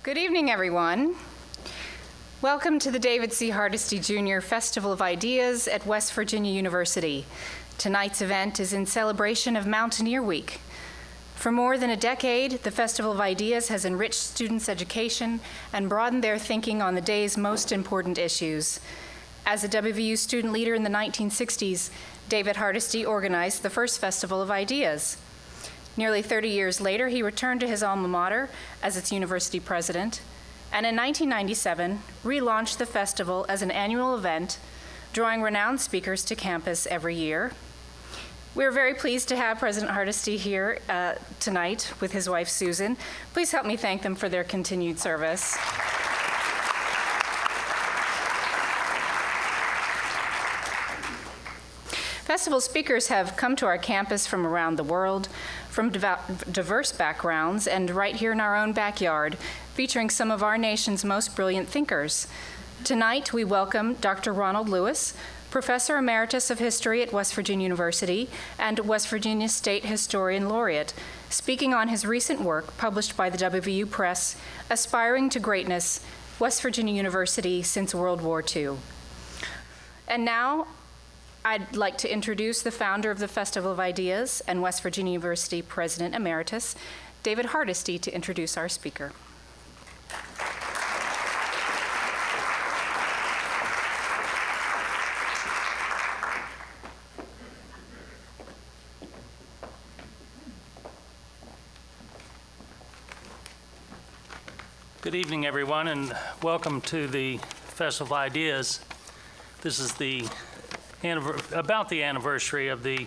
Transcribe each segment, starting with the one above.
Good evening, everyone. Welcome to the David C. Hardesty Jr. Festival of Ideas at West Virginia University. Tonight's event is in celebration of Mountaineer Week. For more than a decade, the Festival of Ideas has enriched students' education and broadened their thinking on the day's most important issues. As a WVU student leader in the 1960s, David Hardesty organized the first Festival of Ideas. Nearly 30 years later, he returned to his alma mater as its university president, and in 1997, relaunched the festival as an annual event, drawing renowned speakers to campus every year. We're very pleased to have President Hardesty here tonight with his wife, Susan. Please help me thank them for their continued service. Festival speakers have come to our campus from around the world, from diverse backgrounds, and right here in our own backyard, featuring some of our nation's most brilliant thinkers. Tonight, we welcome Dr. Ronald L, Professor Emeritus of History at West Virginia University and West Virginia State Historian Laureate, speaking on his recent work published by the WVU Press, Aspiring to Greatness, West Virginia University Since World War II. And now, I'd like to introduce the founder of the Festival of Ideas and West Virginia University President Emeritus, David Hardesty, to introduce our speaker. Good evening, everyone, and welcome to the Festival of Ideas. This is about the anniversary of the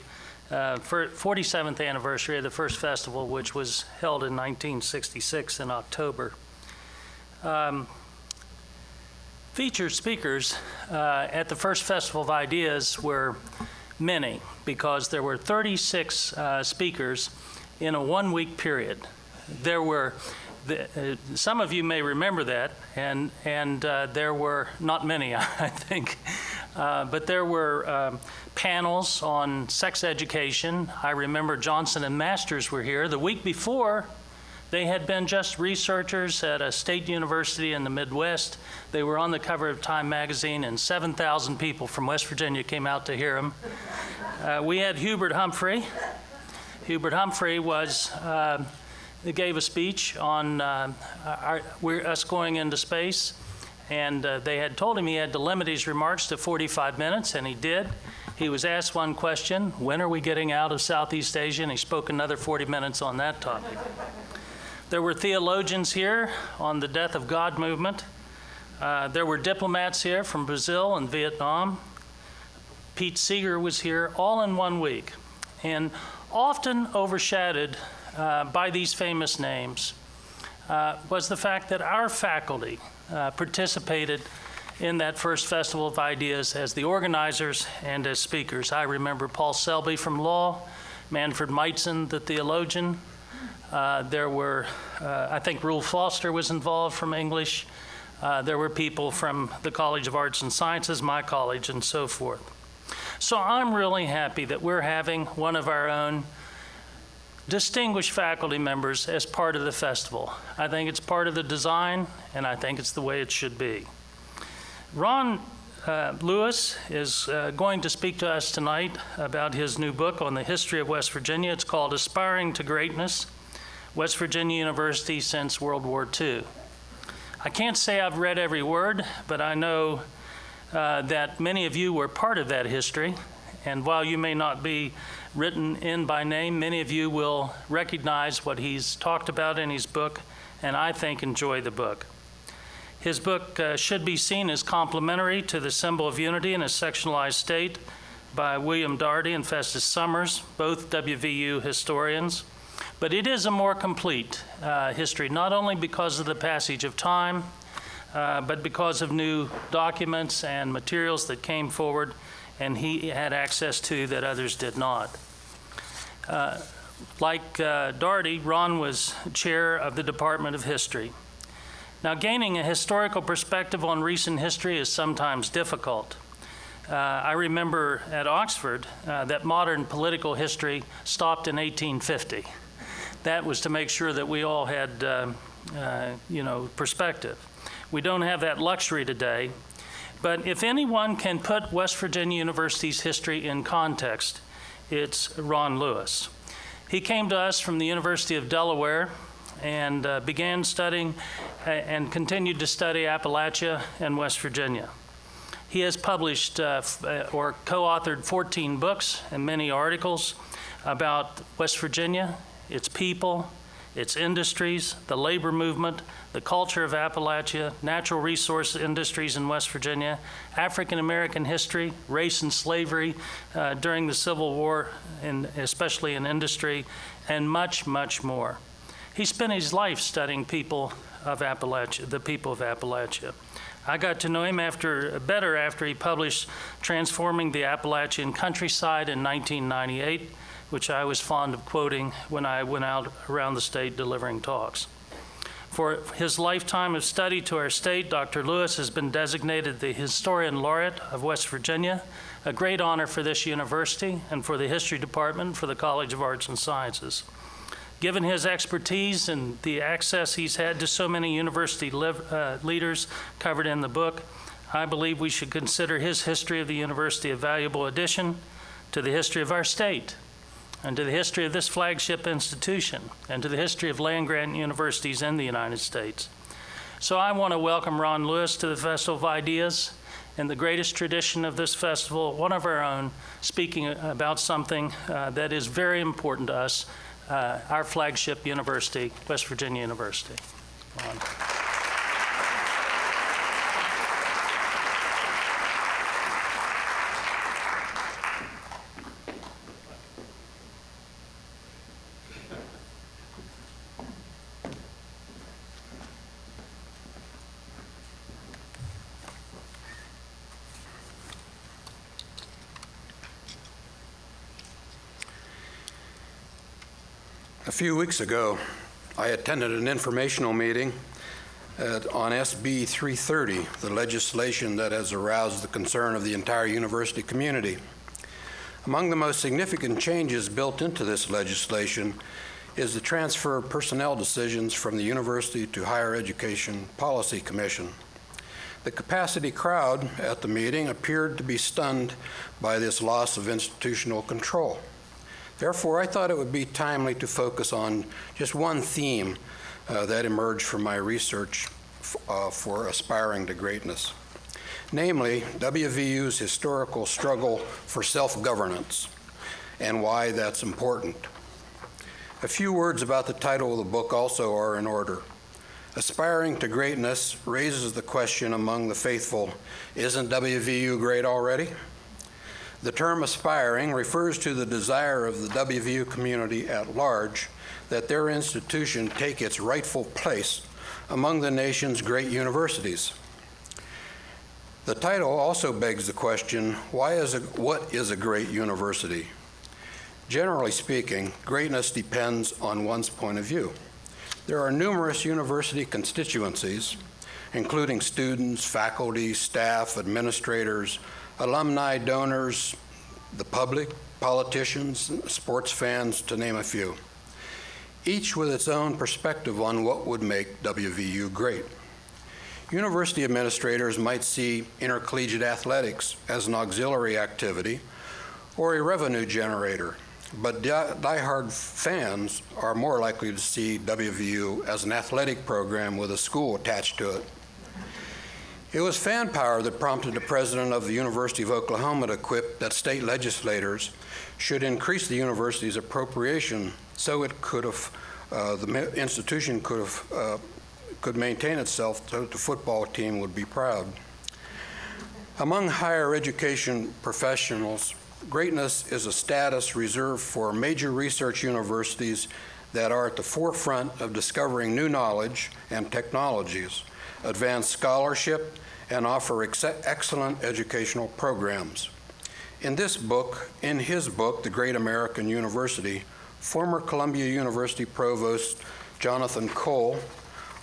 47th anniversary of the first festival, which was held in 1966 in October. Featured speakers at the first Festival of Ideas were many, because there were 36 speakers in a one-week period. There were some of you may remember that, and there were not many, I think, but there were panels on sex education. I remember Johnson and Masters were here. The week before, they had been just researchers at a state university in the Midwest. They were on the cover of Time magazine, and 7,000 people from West Virginia came out to hear them. We had Hubert Humphrey. Hubert Humphrey gave a speech on us going into space, and they had told him he had to limit his remarks to 45 minutes, and he did. He was asked one question: when are we getting out of Southeast Asia? And he spoke another 40 minutes on that topic. There were theologians here on the Death of God movement. There were diplomats here from Brazil and Vietnam. Pete Seeger was here, all in 1 week, and often overshadowed by these famous names was the fact that our faculty participated in that first Festival of Ideas as the organizers and as speakers. I remember Paul Selby from law, Manfred Meitzen, the theologian. There were, I think Rule Foster was involved from English. There were people from the College of Arts and Sciences, my college, and so forth. So I'm really happy that we're having one of our own distinguished faculty members as part of the festival. I think it's part of the design, and I think it's the way it should be. Ron Lewis is going to speak to us tonight about his new book on the history of West Virginia. It's called Aspiring to Greatness, West Virginia University Since World War II. I can't say I've read every word, but I know that many of you were part of that history, and while you may not be written in by name, many of you will recognize what he's talked about in his book, and I think enjoy the book. His book should be seen as complementary to The Symbol of Unity in a Sectionalized State by William Daugherty and Festus Summers, both WVU historians. But it is a more complete history, not only because of the passage of time, but because of new documents and materials that came forward and he had access to that others did not. Like Daugherty, Ron was chair of the Department of History. Now, gaining a historical perspective on recent history is sometimes difficult. I remember at Oxford that modern political history stopped in 1850. That was to make sure that we all had perspective. We don't have that luxury today. But if anyone can put West Virginia University's history in context, it's Ron Lewis. He came to us from the University of Delaware and began studying and continued to study Appalachia and West Virginia. He has published or co-authored 14 books and many articles about West Virginia, its people, its industries, the labor movement, the culture of Appalachia, natural resource industries in West Virginia, African American history, race and slavery during the Civil War, and especially in industry, and much, much more. He spent his life studying people of Appalachia, the people of Appalachia. I got to know him better after he published Transforming the Appalachian Countryside in 1998, which I was fond of quoting when I went out around the state delivering talks. For his lifetime of study to our state, Dr. Lewis has been designated the Historian Laureate of West Virginia, a great honor for this university and for the History Department for the College of Arts and Sciences. Given his expertise and the access he's had to so many university leaders covered in the book, I believe we should consider his history of the university a valuable addition to the history of our state, and to the history of this flagship institution, and to the history of land-grant universities in the United States. So I want to welcome Ron Lewis to the Festival of Ideas, in the greatest tradition of this festival, one of our own, speaking about something that is very important to us, our flagship university, West Virginia University. Ron. A few weeks ago, I attended an informational meeting on SB 330, the legislation that has aroused the concern of the entire university community. Among the most significant changes built into this legislation is the transfer of personnel decisions from the University to Higher Education Policy Commission. The capacity crowd at the meeting appeared to be stunned by this loss of institutional control. Therefore, I thought it would be timely to focus on just one theme that emerged from my research for aspiring to greatness, namely WVU's historical struggle for self-governance and why that's important. A few words about the title of the book also are in order. Aspiring to greatness raises the question among the faithful, isn't WVU great already? The term aspiring refers to the desire of the WVU community at large that their institution take its rightful place among the nation's great universities. The title also begs the question, what is a great university? Generally speaking, greatness depends on one's point of view. There are numerous university constituencies, including students, faculty, staff, administrators, alumni, donors, the public, politicians, sports fans, to name a few, each with its own perspective on what would make WVU great. University administrators might see intercollegiate athletics as an auxiliary activity or a revenue generator, but diehard fans are more likely to see WVU as an athletic program with a school attached to it. It was fan power that prompted the president of the University of Oklahoma to quip that state legislators should increase the university's appropriation so it could have, the institution could maintain itself so the football team would be proud. Among higher education professionals, greatness is a status reserved for major research universities that are at the forefront of discovering new knowledge and technologies, advance scholarship, and offer excellent educational programs. In his book, The Great American University, former Columbia University Provost Jonathan Cole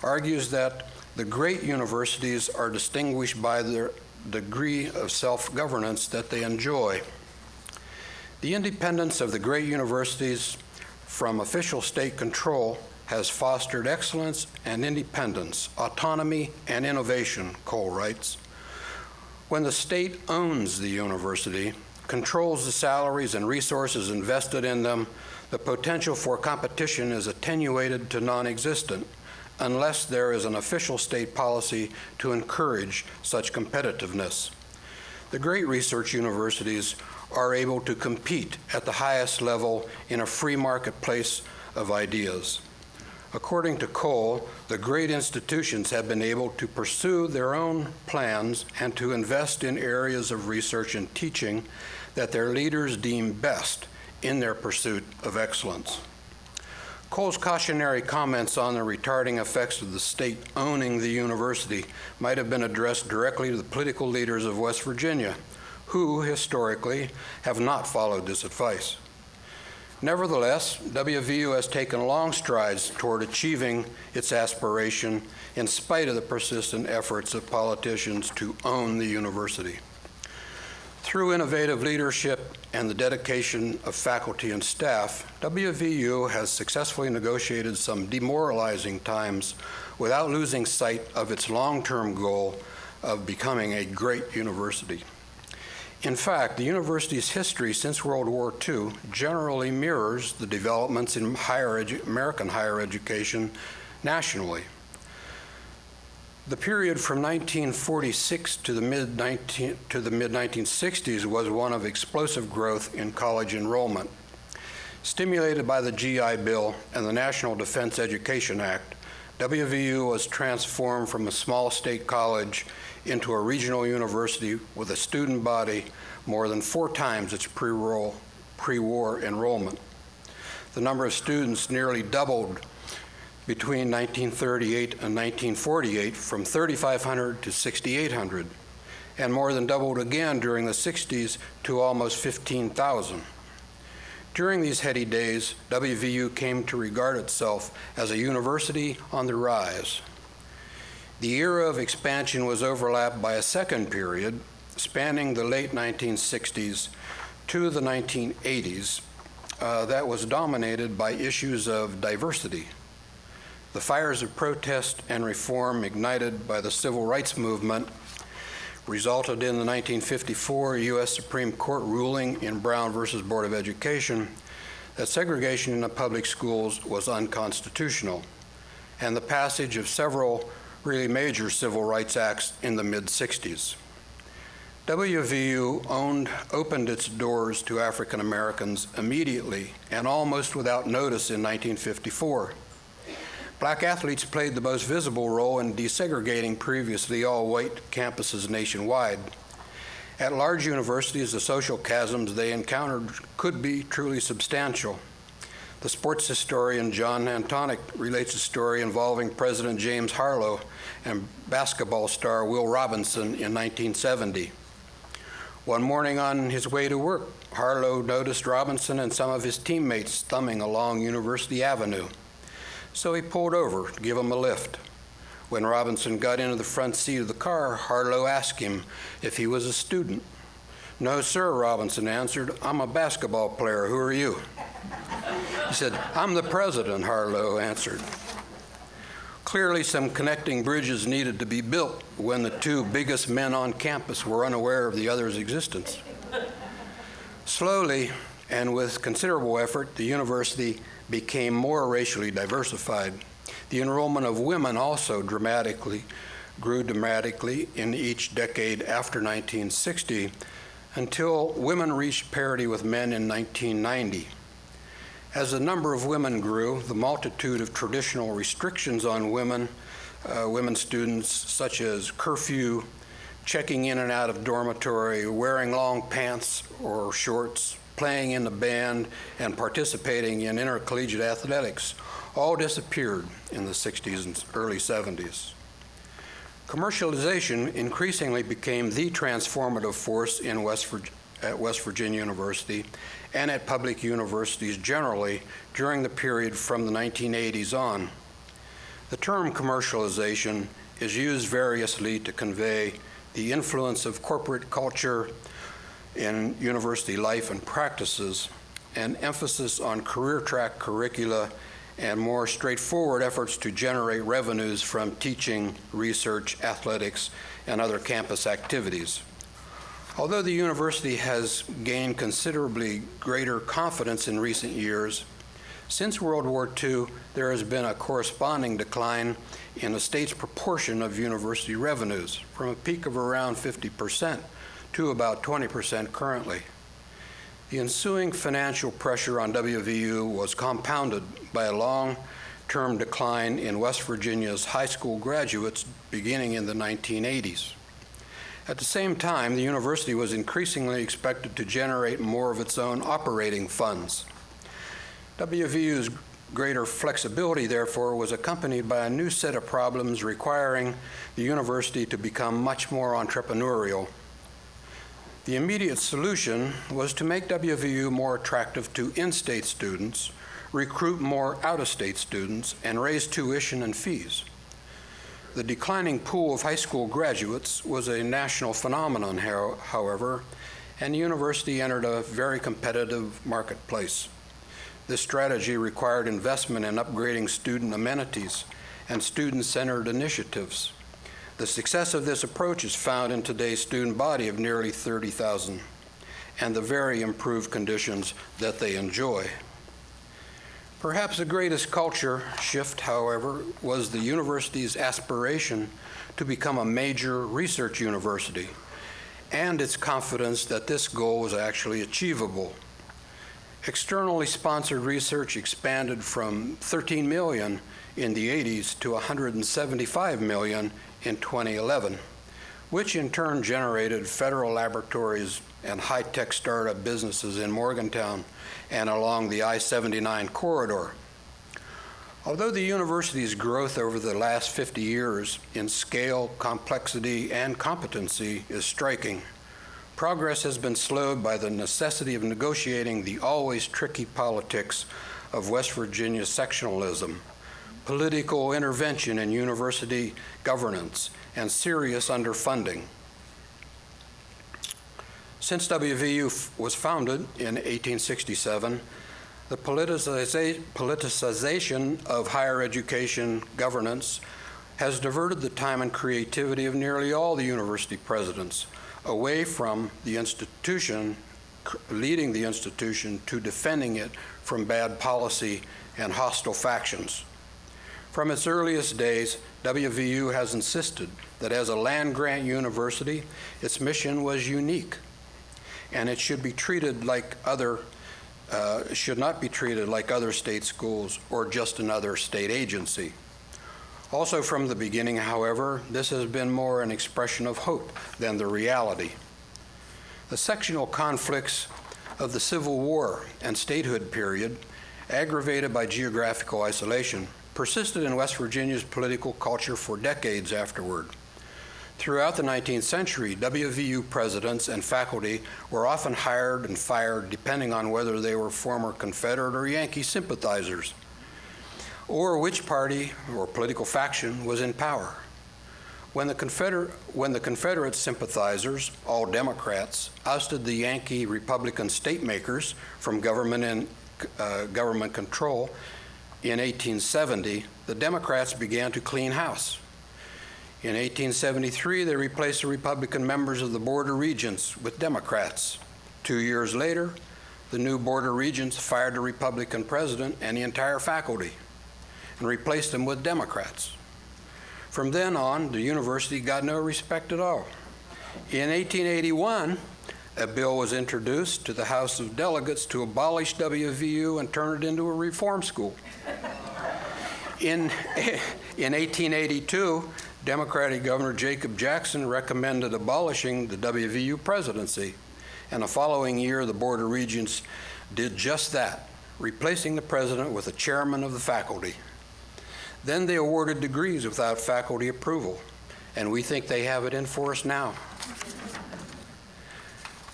argues that the great universities are distinguished by their degree of self-governance that they enjoy. The independence of the great universities from official state control has fostered excellence and independence, autonomy and innovation, Cole writes. When the state owns the university, controls the salaries and resources invested in them, the potential for competition is attenuated to non-existent unless there is an official state policy to encourage such competitiveness. The great research universities are able to compete at the highest level in a free marketplace of ideas. According to Cole, the great institutions have been able to pursue their own plans and to invest in areas of research and teaching that their leaders deem best in their pursuit of excellence. Cole's cautionary comments on the retarding effects of the state owning the university might have been addressed directly to the political leaders of West Virginia, who historically have not followed this advice. Nevertheless, WVU has taken long strides toward achieving its aspiration in spite of the persistent efforts of politicians to own the university. Through innovative leadership and the dedication of faculty and staff, WVU has successfully negotiated some demoralizing times without losing sight of its long-term goal of becoming a great university. In fact, the university's history since World War II generally mirrors the developments in American higher education nationally. The period from 1946 to the mid-1960s was one of explosive growth in college enrollment. Stimulated by the GI Bill and the National Defense Education Act, WVU was transformed from a small state college into a regional university with a student body more than 4 times its pre-war enrollment. The number of students nearly doubled between 1938 and 1948 from 3,500 to 6,800, and more than doubled again during the 60s to almost 15,000. During these heady days, WVU came to regard itself as a university on the rise. The era of expansion was overlapped by a second period spanning the late 1960s to the 1980s that was dominated by issues of diversity. The fires of protest and reform ignited by the civil rights movement resulted in the 1954 U.S. Supreme Court ruling in Brown versus Board of Education that segregation in the public schools was unconstitutional, and the passage of several really major civil rights acts in the mid-60s. WVU opened its doors to African Americans immediately and almost without notice in 1954. Black athletes played the most visible role in desegregating previously all-white campuses nationwide. At large universities, the social chasms they encountered could be truly substantial. The sports historian John Antonick relates a story involving President James Harlow and basketball star Will Robinson in 1970. One morning on his way to work, Harlow noticed Robinson and some of his teammates thumbing along University Avenue. So he pulled over to give him a lift. When Robinson got into the front seat of the car, Harlow asked him if he was a student. "No, sir," Robinson answered. "I'm a basketball player. Who are you?" He said, "I'm the president," Harlow answered. Clearly, some connecting bridges needed to be built when the 2 biggest men on campus were unaware of the other's existence. Slowly, and with considerable effort, the university became more racially diversified. The enrollment of women also grew dramatically in each decade after 1960 until women reached parity with men in 1990. As the number of women grew, the multitude of traditional restrictions on women students, such as curfew, checking in and out of dormitory, wearing long pants or shorts, playing in the band, and participating in intercollegiate athletics, all disappeared in the 60s and early 70s. Commercialization increasingly became the transformative force at West Virginia University and at public universities generally during the period from the 1980s on. The term commercialization is used variously to convey the influence of corporate culture in university life and practices, and emphasis on career track curricula and more straightforward efforts to generate revenues from teaching, research, athletics, and other campus activities. Although the university has gained considerably greater confidence in recent years, since World War II, there has been a corresponding decline in the state's proportion of university revenues, from a peak of around 50% to about 20% currently. The ensuing financial pressure on WVU was compounded by a long-term decline in West Virginia's high school graduates beginning in the 1980s. At the same time, the university was increasingly expected to generate more of its own operating funds. WVU's greater flexibility, therefore, was accompanied by a new set of problems requiring the university to become much more entrepreneurial. The immediate solution was to make WVU more attractive to in-state students, recruit more out-of-state students, and raise tuition and fees. The declining pool of high school graduates was a national phenomenon, however, and the university entered a very competitive marketplace. This strategy required investment in upgrading student amenities and student-centered initiatives. The success of this approach is found in today's student body of nearly 30,000 and the very improved conditions that they enjoy. Perhaps the greatest culture shift, however, was the university's aspiration to become a major research university and its confidence that this goal was actually achievable. Externally sponsored research expanded from 13 million in the 80s to 175 million in 2011, which in turn generated federal laboratories and high-tech startup businesses in Morgantown and along the I-79 corridor. Although the university's growth over the last 50 years in scale, complexity, and competency is striking, progress has been slowed by the necessity of negotiating the always tricky politics of West Virginia sectionalism, political intervention in university governance, and serious underfunding. Since WVU was founded in 1867, the politicization of higher education governance has diverted the time and creativity of nearly all the university presidents away from the institution, leading the institution, to defending it from bad policy and hostile factions. From its earliest days, WVU has insisted that as a land-grant university, its mission was unique, and it should not be treated like other state schools or just another state agency. Also from the beginning, however, this has been more an expression of hope than the reality. The sectional conflicts of the Civil War and statehood period, aggravated by geographical isolation, persisted in West Virginia's political culture for decades afterward. Throughout the 19th century, WVU presidents and faculty were often hired and fired depending on whether they were former Confederate or Yankee sympathizers, or which party or political faction was in power. When the Confederate sympathizers, all Democrats, ousted the Yankee Republican state makers from government control in 1870, the Democrats began to clean house. In 1873, they replaced the Republican members of the Board of Regents with Democrats. 2 years later, the new Board of Regents fired the Republican president and the entire faculty and replaced them with Democrats. From then on, the university got no respect at all. In 1881, a bill was introduced to the House of Delegates to abolish WVU and turn it into a reform school. In 1882, Democratic Governor Jacob Jackson recommended abolishing the WVU presidency, and the following year, the Board of Regents did just that, replacing the president with a chairman of the faculty. Then they awarded degrees without faculty approval, and we think they have it in force now.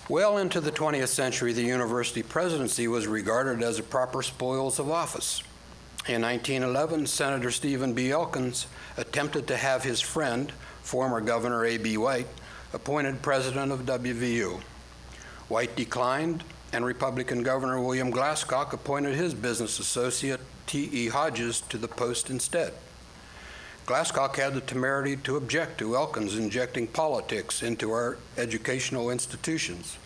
Well into the 20th century, the university presidency was regarded as a proper spoils of office. In 1911, Senator Stephen B. Elkins attempted to have his friend, former Governor A.B. White, appointed president of WVU. White declined, and Republican Governor William Glasscock appointed his business associate, T.E. Hodges to the post instead. Glasscock had the temerity to object to Elkins injecting politics into our educational institutions.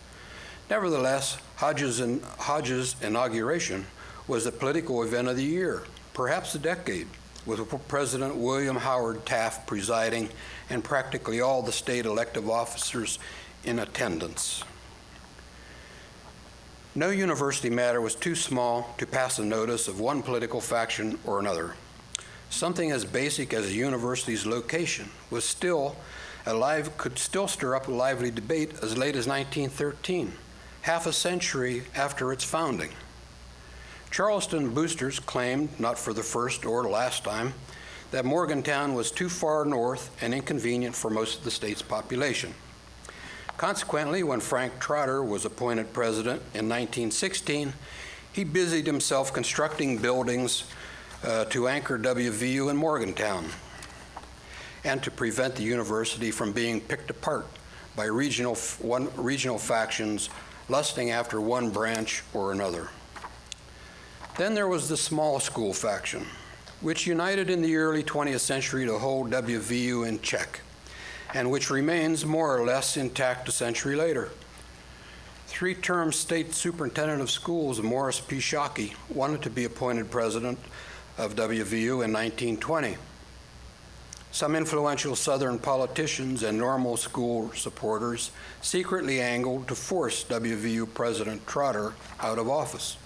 Nevertheless, Hodges' inauguration was the political event of the year, perhaps the decade, with President William Howard Taft presiding and practically all the state elective officers in attendance. No university matter was too small to pass a notice of one political faction or another. Something as basic as a university's location was could still stir up a lively debate as late as 1913, half a century after its founding. Charleston boosters claimed, not for the first or last time, that Morgantown was too far north and inconvenient for most of the state's population. Consequently, when Frank Trotter was appointed president in 1916, he busied himself constructing buildings to anchor WVU in Morgantown and to prevent the university from being picked apart by regional factions lusting after one branch or another. Then there was the small school faction, which united in the early 20th century to hold WVU in check, and which remains more or less intact a century later. Three-term state superintendent of schools, Morris P. Shockey, wanted to be appointed president of WVU in 1920. Some influential Southern politicians and normal school supporters secretly angled to force WVU President Trotter out of office.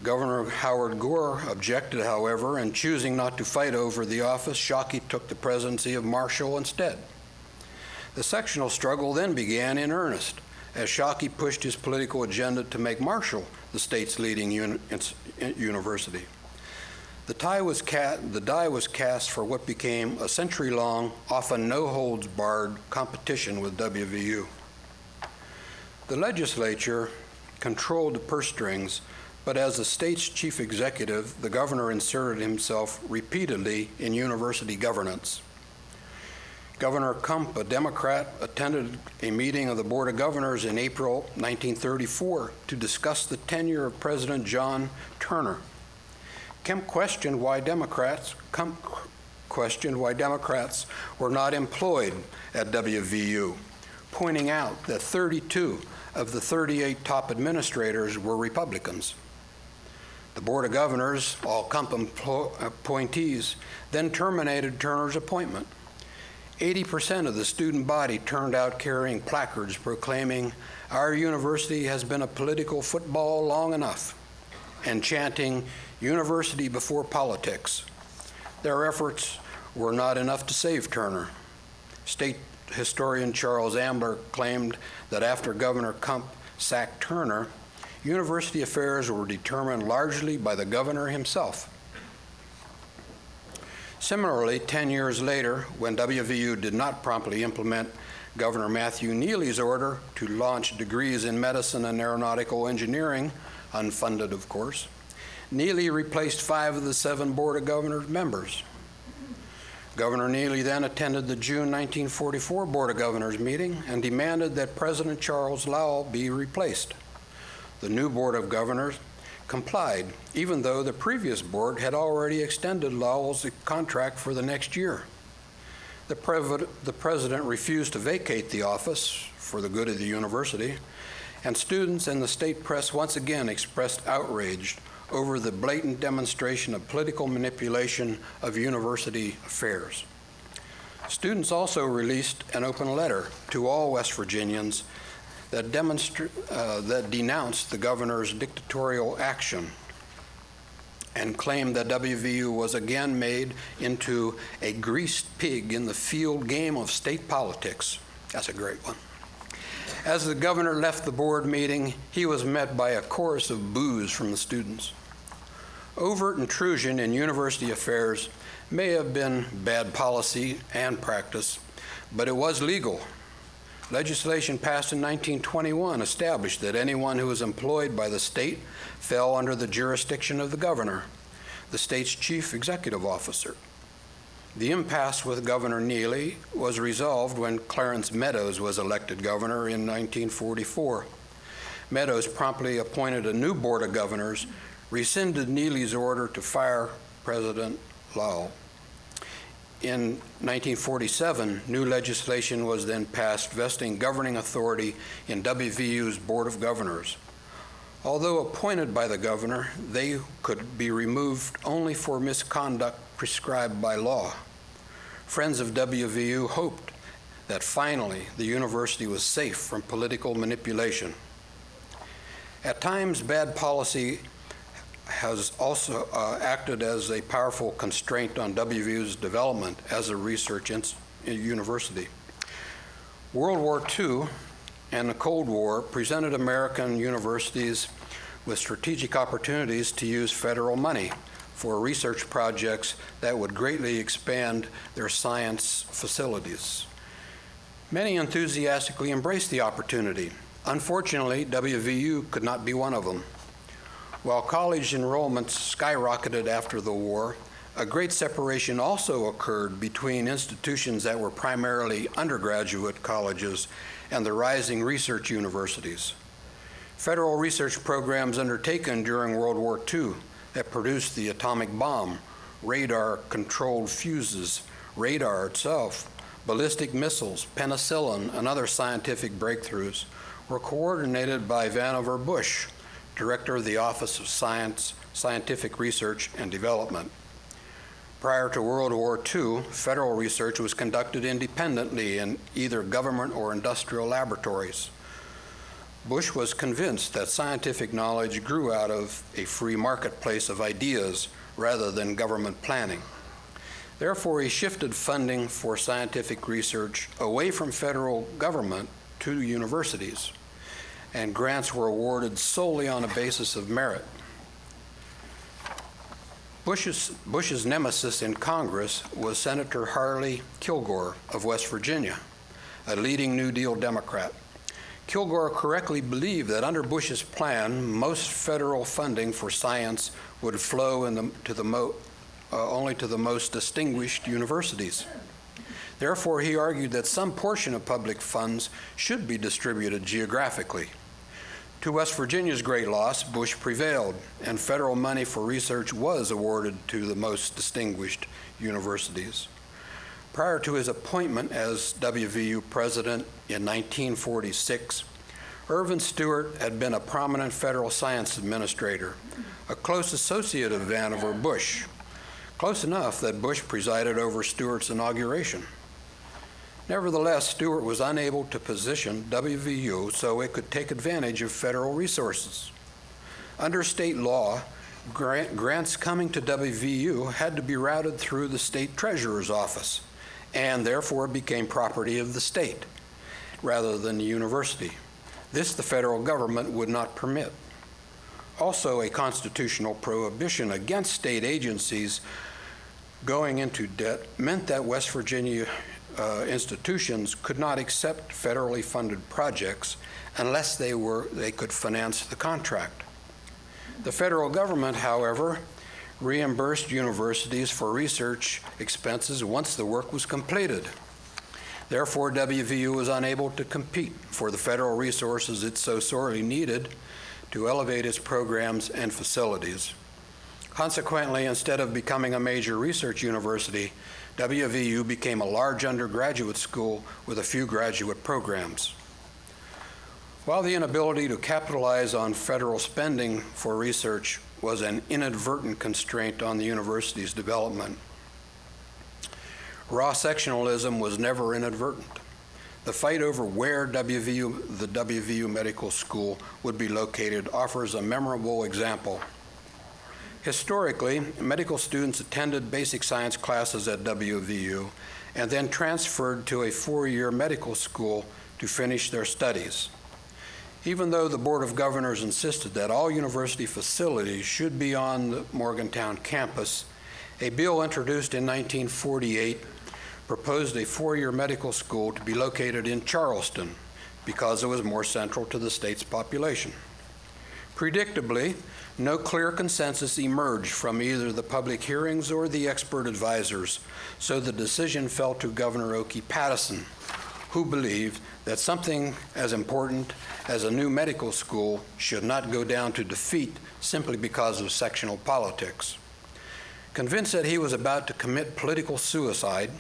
Governor Howard Gore objected, however, and choosing not to fight over the office, Shockey took the presidency of Marshall instead. The sectional struggle then began in earnest, as Shockey pushed his political agenda to make Marshall the state's leading university. The die was cast for what became a century-long, often no-holds-barred competition with WVU. The legislature controlled the purse strings, but as the state's chief executive, the governor inserted himself repeatedly in university governance. Governor Kump, a Democrat, attended a meeting of the Board of Governors in April 1934 to discuss the tenure of President John Turner. Kump questioned why Democrats were not employed at WVU, pointing out that 32 of the 38 top administrators were Republicans. The Board of Governors, all Kump appointees, then terminated Turner's appointment. 80% of the student body turned out carrying placards proclaiming, "Our university has been a political football long enough," and chanting, "University before politics." Their efforts were not enough to save Turner. State historian Charles Ambler claimed that after Governor Kump sacked Turner, university affairs were determined largely by the governor himself. Similarly, 10 years later, when WVU did not promptly implement Governor Matthew Neely's order to launch degrees in medicine and aeronautical engineering, unfunded of course, Neely replaced 5 of the 7 Board of Governors members. Governor Neely then attended the June 1944 Board of Governors meeting and demanded that President Charles Lowell be replaced. The new Board of Governors complied, even though the previous board had already extended Lowell's contract for the next year. The president refused to vacate the office for the good of the university, and students and the state press once again expressed outrage over the blatant demonstration of political manipulation of university affairs. Students also released an open letter to all West Virginians that denounced the governor's dictatorial action and claimed that WVU was again made into a greased pig in the field game of state politics. That's a great one. As the governor left the board meeting, he was met by a chorus of boos from the students. Overt intrusion in university affairs may have been bad policy and practice, but it was legal. Legislation passed in 1921 established that anyone who was employed by the state fell under the jurisdiction of the governor, the state's chief executive officer. The impasse with Governor Neely was resolved when Clarence Meadows was elected governor in 1944. Meadows promptly appointed a new Board of Governors rescinded Neely's order to fire President Lowell. In 1947, new legislation was then passed vesting governing authority in WVU's Board of Governors. Although appointed by the governor, they could be removed only for misconduct prescribed by law. Friends of WVU hoped that finally the university was safe from political manipulation. At times, bad policy has also acted as a powerful constraint on WVU's development as a research university. World War II and the Cold War presented American universities with strategic opportunities to use federal money for research projects that would greatly expand their science facilities. Many enthusiastically embraced the opportunity. Unfortunately, WVU could not be one of them. While college enrollments skyrocketed after the war, a great separation also occurred between institutions that were primarily undergraduate colleges and the rising research universities. Federal research programs undertaken during World War II that produced the atomic bomb, radar-controlled fuses, radar itself, ballistic missiles, penicillin, and other scientific breakthroughs were coordinated by Vannevar Bush, Director of the Office of Scientific Research and Development. Prior to World War II, federal research was conducted independently in either government or industrial laboratories. Bush was convinced that scientific knowledge grew out of a free marketplace of ideas rather than government planning. Therefore, he shifted funding for scientific research away from federal government to universities, and grants were awarded solely on a basis of merit. Bush's nemesis in Congress was Senator Harley Kilgore of West Virginia, a leading New Deal Democrat. Kilgore correctly believed that under Bush's plan, most federal funding for science would flow only to the most distinguished universities. Therefore, he argued that some portion of public funds should be distributed geographically. To West Virginia's great loss, Bush prevailed, and federal money for research was awarded to the most distinguished universities. Prior to his appointment as WVU president in 1946, Irvin Stewart had been a prominent federal science administrator, a close associate of Vannevar Bush, close enough that Bush presided over Stewart's inauguration. Nevertheless, Stewart was unable to position WVU so it could take advantage of federal resources. Under state law, grants coming to WVU had to be routed through the state treasurer's office, and therefore became property of the state rather than the university. This the federal government would not permit. Also, a constitutional prohibition against state agencies going into debt meant that West Virginia institutions could not accept federally funded projects unless they could finance the contract. The federal government, however, reimbursed universities for research expenses once the work was completed. Therefore, WVU was unable to compete for the federal resources it so sorely needed to elevate its programs and facilities. Consequently, instead of becoming a major research university, WVU became a large undergraduate school with a few graduate programs. While the inability to capitalize on federal spending for research was an inadvertent constraint on the university's development, raw sectionalism was never inadvertent. The fight over where the WVU Medical School would be located offers a memorable example. Historically, medical students attended basic science classes at WVU and then transferred to a four-year medical school to finish their studies. Even though the Board of Governors insisted that all university facilities should be on the Morgantown campus, a bill introduced in 1948 proposed a four-year medical school to be located in Charleston because it was more central to the state's population. Predictably, no clear consensus emerged from either the public hearings or the expert advisors, so the decision fell to Governor Oakey Pattison, who believed that something as important as a new medical school should not go down to defeat simply because of sectional politics. Convinced that he was about to commit political suicide,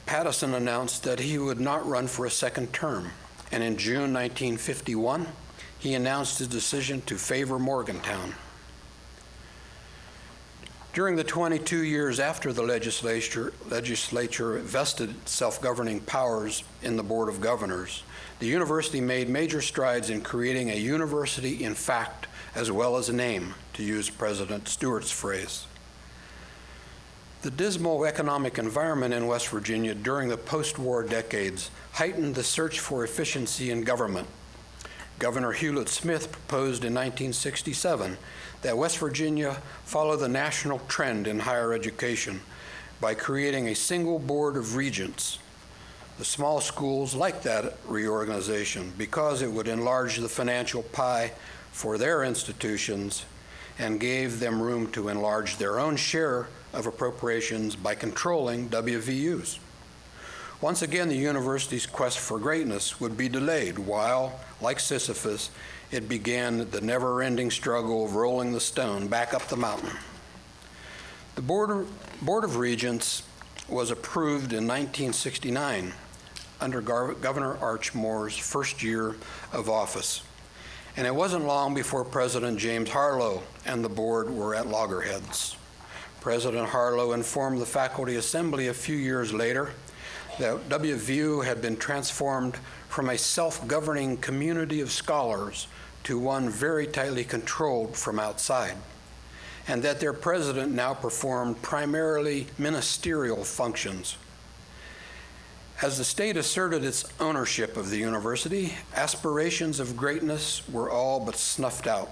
Pattison announced that he would not run for a second term, and in June 1951, he announced his decision to favor Morgantown. During the 22 years after the legislature vested self-governing powers in the Board of Governors, the university made major strides in creating a university in fact as well as a name, to use President Stewart's phrase. The dismal economic environment in West Virginia during the post-war decades heightened the search for efficiency in government. Governor Hewlett Smith proposed in 1967 that West Virginia follow the national trend in higher education by creating a single board of regents. The small schools liked that reorganization because it would enlarge the financial pie for their institutions and gave them room to enlarge their own share of appropriations by controlling WVUs. Once again, the university's quest for greatness would be delayed while, like Sisyphus, it began the never-ending struggle of rolling the stone back up the mountain. The Board of Regents was approved in 1969 under Governor Archmore's first year of office, and it wasn't long before President James Harlow and the board were at loggerheads. President Harlow informed the faculty assembly a few years later that WVU had been transformed from a self-governing community of scholars to one very tightly controlled from outside, and that their president now performed primarily ministerial functions. As the state asserted its ownership of the university, aspirations of greatness were all but snuffed out.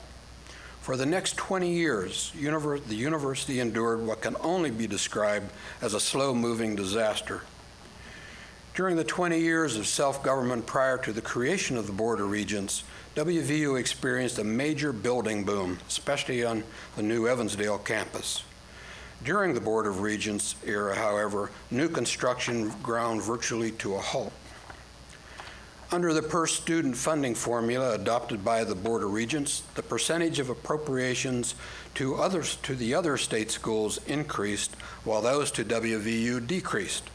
For the next 20 years, the university endured what can only be described as a slow-moving disaster. During the 20 years of self-government prior to the creation of the Board of Regents, WVU experienced a major building boom, especially on the new Evansdale campus. During the Board of Regents era, however, new construction ground virtually to a halt. Under the per-student funding formula adopted by the Board of Regents, the percentage of appropriations to the other state schools increased, while those to WVU decreased.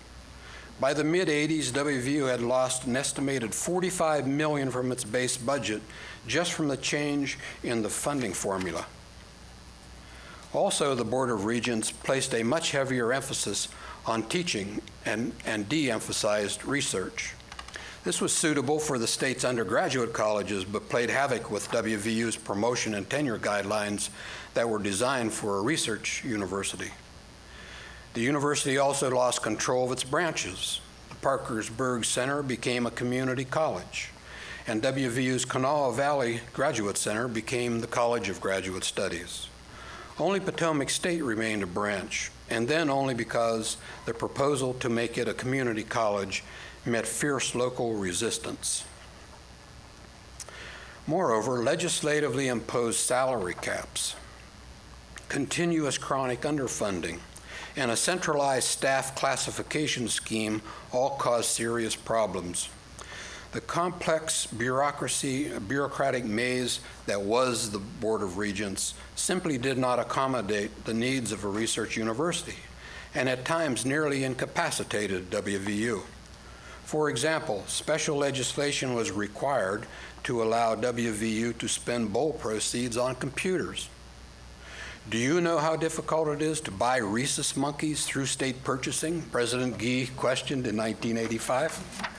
By the mid-'80s, WVU had lost an estimated $45 million from its base budget just from the change in the funding formula. Also, the Board of Regents placed a much heavier emphasis on teaching and de-emphasized research. This was suitable for the state's undergraduate colleges, but played havoc with WVU's promotion and tenure guidelines that were designed for a research university. The university also lost control of its branches. The Parkersburg Center became a community college, and WVU's Kanawha Valley Graduate Center became the College of Graduate Studies. Only Potomac State remained a branch, and then only because the proposal to make it a community college met fierce local resistance. Moreover, legislatively imposed salary caps, continuous chronic underfunding, and a centralized staff classification scheme all caused serious problems. The complex bureaucratic maze that was the Board of Regents simply did not accommodate the needs of a research university, and at times nearly incapacitated WVU. For example, special legislation was required to allow WVU to spend bowl proceeds on computers. Do you know how difficult it is to buy rhesus monkeys through state purchasing? President Gee questioned in 1985.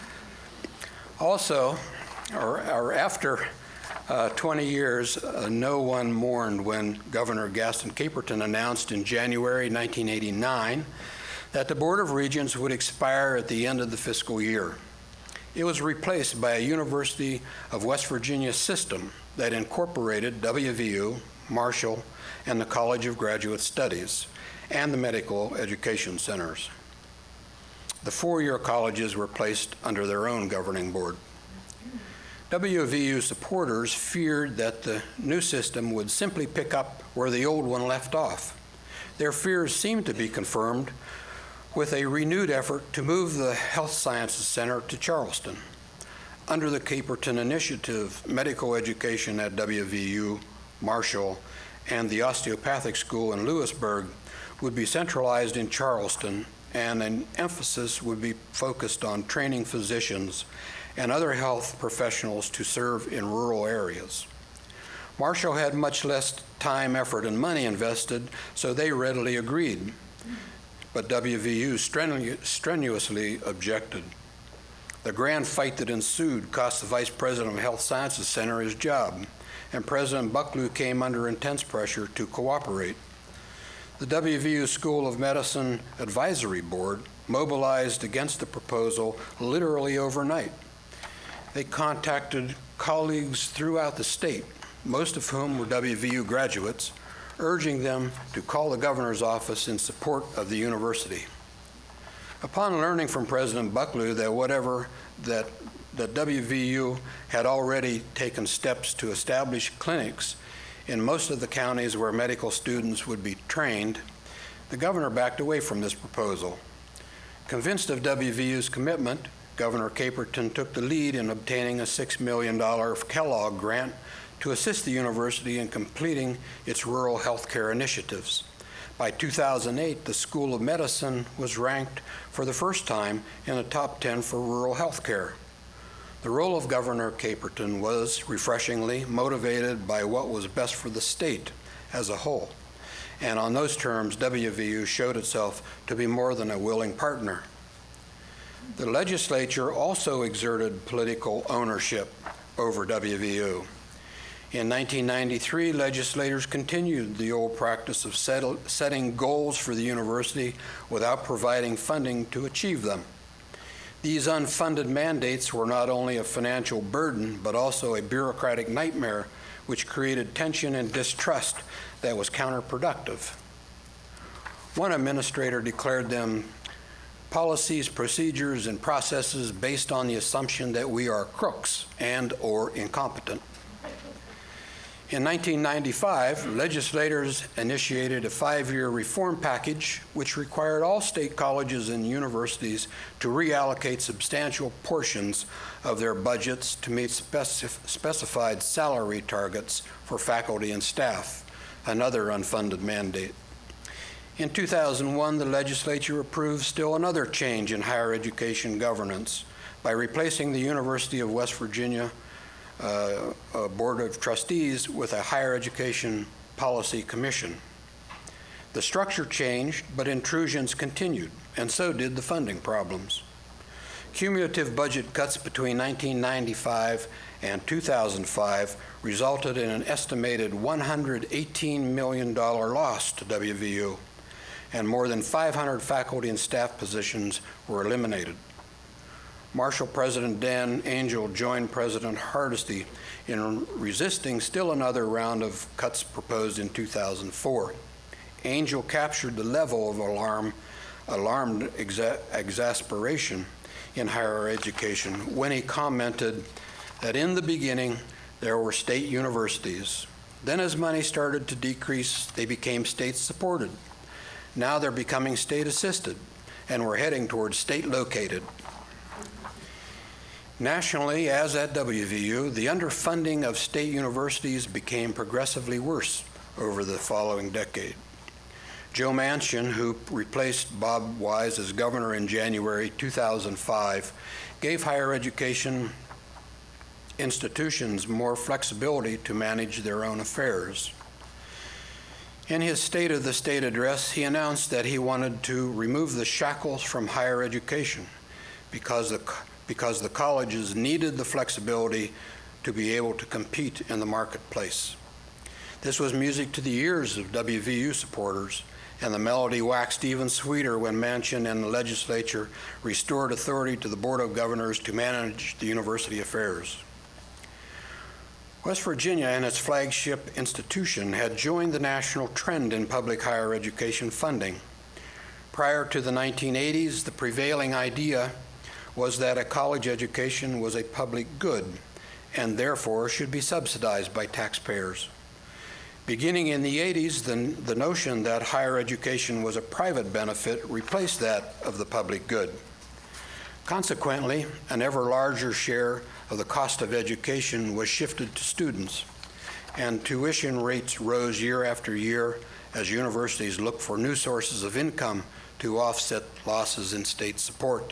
Also, or after 20 years, no one mourned when Governor Gaston Caperton announced in January 1989 that the Board of Regents would expire at the end of the fiscal year. It was replaced by a University of West Virginia system that incorporated WVU, Marshall, and the College of Graduate Studies, and the medical education centers. The four-year colleges were placed under their own governing board. WVU supporters feared that the new system would simply pick up where the old one left off. Their fears seemed to be confirmed with a renewed effort to move the Health Sciences Center to Charleston. Under the Caperton Initiative, medical education at WVU, Marshall, and the Osteopathic School in Lewisburg would be centralized in Charleston, and an emphasis would be focused on training physicians and other health professionals to serve in rural areas. Marshall had much less time, effort, and money invested, so they readily agreed. But WVU strenuously objected. The grand fight that ensued cost the Vice President of the Health Sciences Center his job, and President Bucklew came under intense pressure to cooperate. The WVU School of Medicine Advisory Board mobilized against the proposal literally overnight. They contacted colleagues throughout the state, most of whom were WVU graduates, urging them to call the governor's office in support of the university. Upon learning from President Bucklew that WVU had already taken steps to establish clinics in most of the counties where medical students would be trained, the governor backed away from this proposal. Convinced of WVU's commitment, Governor Caperton took the lead in obtaining a $6 million Kellogg grant to assist the university in completing its rural health care initiatives. By 2008, the School of Medicine was ranked for the first time in the top 10 for rural health care. The role of Governor Caperton was refreshingly motivated by what was best for the state as a whole. And on those terms, WVU showed itself to be more than a willing partner. The legislature also exerted political ownership over WVU. In 1993, legislators continued the old practice of setting goals for the university without providing funding to achieve them. These unfunded mandates were not only a financial burden, but also a bureaucratic nightmare, which created tension and distrust that was counterproductive. One administrator declared them policies, procedures, and processes based on the assumption that we are crooks and/or incompetent. In 1995, legislators initiated a 5-year reform package which required all state colleges and universities to reallocate substantial portions of their budgets to meet specified salary targets for faculty and staff, another unfunded mandate. In 2001, the legislature approved still another change in higher education governance by replacing the University of West Virginia Board of Trustees with a Higher Education Policy Commission. The structure changed, but intrusions continued, and so did the funding problems. Cumulative budget cuts between 1995 and 2005 resulted in an estimated $118 million loss to WVU, and more than 500 faculty and staff positions were eliminated. Marshall President Dan Angel joined President Hardesty in resisting still another round of cuts proposed in 2004. Angel captured the level of alarmed exasperation in higher education when he commented that in the beginning there were state universities. Then as money started to decrease, they became state-supported. Now they're becoming state-assisted, and we're heading towards state-located. Nationally, as at WVU, the underfunding of state universities became progressively worse over the following decade. Joe Manchin, who replaced Bob Wise as governor in January 2005, gave higher education institutions more flexibility to manage their own affairs. In his State of the State address, he announced that he wanted to remove the shackles from higher education because the colleges needed the flexibility to be able to compete in the marketplace. This was music to the ears of WVU supporters, and the melody waxed even sweeter when Manchin and the legislature restored authority to the Board of Governors to manage the university affairs. West Virginia and its flagship institution had joined the national trend in public higher education funding. Prior to the 1980s, the prevailing idea was that a college education was a public good and therefore should be subsidized by taxpayers. Beginning in the 80s, the notion that higher education was a private benefit replaced that of the public good. Consequently, an ever larger share of the cost of education was shifted to students, and tuition rates rose year after year as universities looked for new sources of income to offset losses in state support.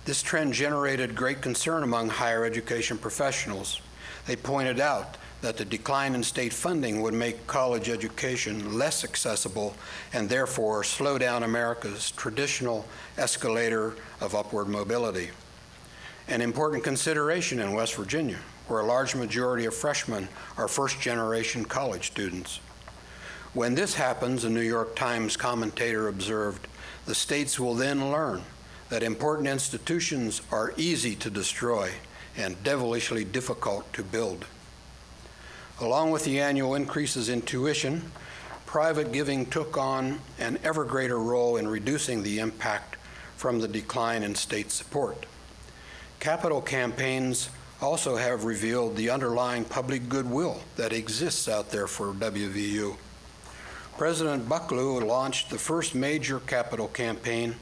This trend generated great concern among higher education professionals. They pointed out that the decline in state funding would make college education less accessible and therefore slow down America's traditional escalator of upward mobility. An important consideration in West Virginia, where a large majority of freshmen are first-generation college students. When this happens, a New York Times commentator observed, the states will then learn that important institutions are easy to destroy and devilishly difficult to build. Along with the annual increases in tuition, private giving took on an ever greater role in reducing the impact from the decline in state support. Capital campaigns also have revealed the underlying public goodwill that exists out there for WVU. President Bucklew launched the first major capital campaign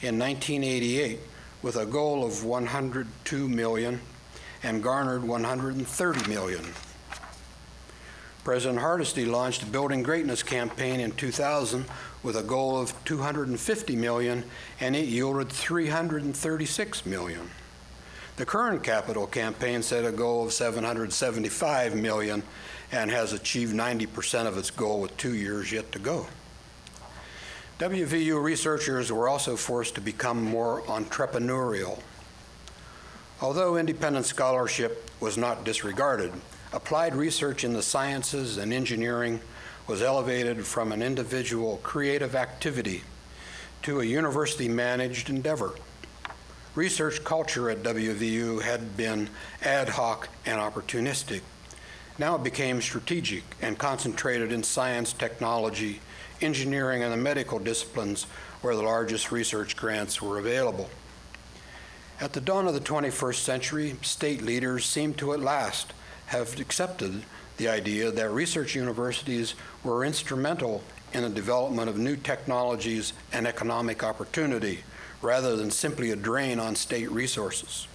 in 1988 with a goal of $102 million and garnered $130 million. President Hardesty launched a Building Greatness campaign in 2000 with a goal of $250 million, and it yielded $336 million. The current capital campaign set a goal of $775 million and has achieved 90% of its goal with 2 years yet to go. WVU researchers were also forced to become more entrepreneurial. Although independent scholarship was not disregarded, applied research in the sciences and engineering was elevated from an individual creative activity to a university-managed endeavor. Research culture at WVU had been ad hoc and opportunistic. Now it became strategic and concentrated in science, technology, engineering, and the medical disciplines where the largest research grants were available. At the dawn of the 21st century, state leaders seemed to at last have accepted the idea that research universities were instrumental in the development of new technologies and economic opportunity, rather than simply a drain on state resources.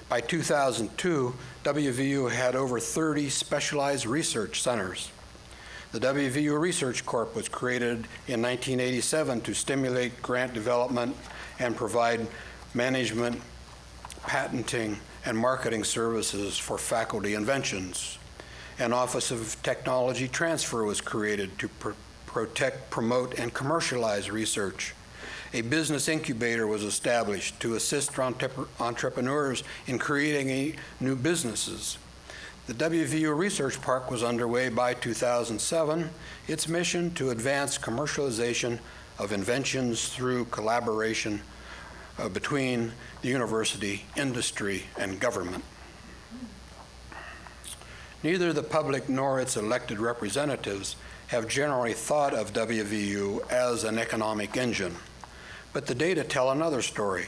By 2002, WVU had over 30 specialized research centers. The WVU Research Corp was created in 1987 to stimulate grant development and provide management, patenting, and marketing services for faculty inventions. An Office of Technology Transfer was created to protect, promote, and commercialize research. A business incubator was established to assist entrepreneurs in creating new businesses. The WVU Research Park was underway by 2007, its mission to advance commercialization of inventions through collaboration between the university, industry, and government. Neither the public nor its elected representatives have generally thought of WVU as an economic engine, but the data tell another story.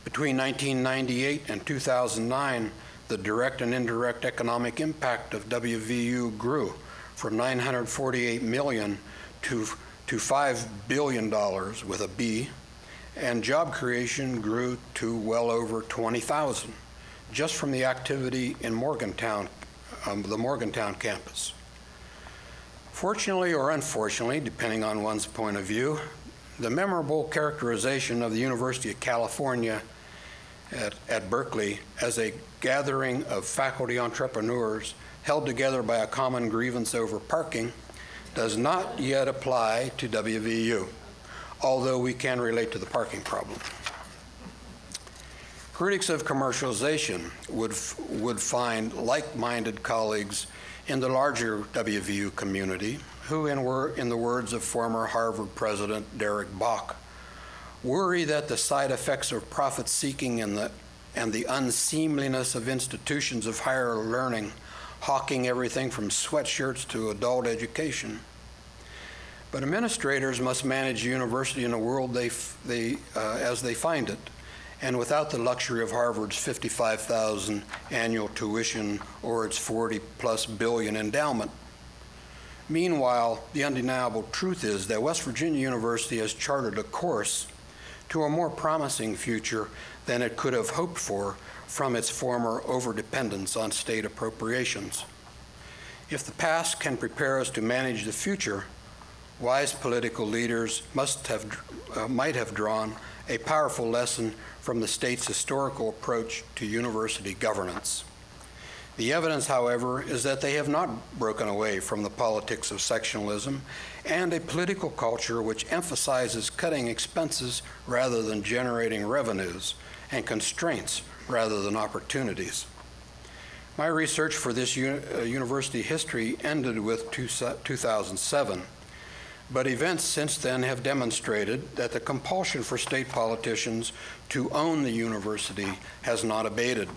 Between 1998 and 2009, the direct and indirect economic impact of WVU grew from $948 million to $5 billion with a B, and job creation grew to well over 20,000 just from the activity in Morgantown, the Morgantown campus. Fortunately or unfortunately, depending on one's point of view, the memorable characterization of the University of California at Berkeley as a gathering of faculty entrepreneurs held together by a common grievance over parking does not yet apply to WVU, although we can relate to the parking problem. Critics of commercialization would find like-minded colleagues in the larger WVU community who, in the words of former Harvard President Derek Bok, worry that the side effects of profit-seeking and the unseemliness of institutions of higher learning, hawking everything from sweatshirts to adult education. But administrators must manage a university in a world as they find it, and without the luxury of Harvard's $55,000 annual tuition or its $40+ billion endowment. Meanwhile, the undeniable truth is that West Virginia University has charted a course to a more promising future than it could have hoped for from its former overdependence on state appropriations. If the past can prepare us to manage the future, wise political leaders might have drawn a powerful lesson from the state's historical approach to university governance. The evidence, however, is that they have not broken away from the politics of sectionalism and a political culture which emphasizes cutting expenses rather than generating revenues and constraints rather than opportunities. My research for this university history ended with 2007, but events since then have demonstrated that the compulsion for state politicians to own the university has not abated.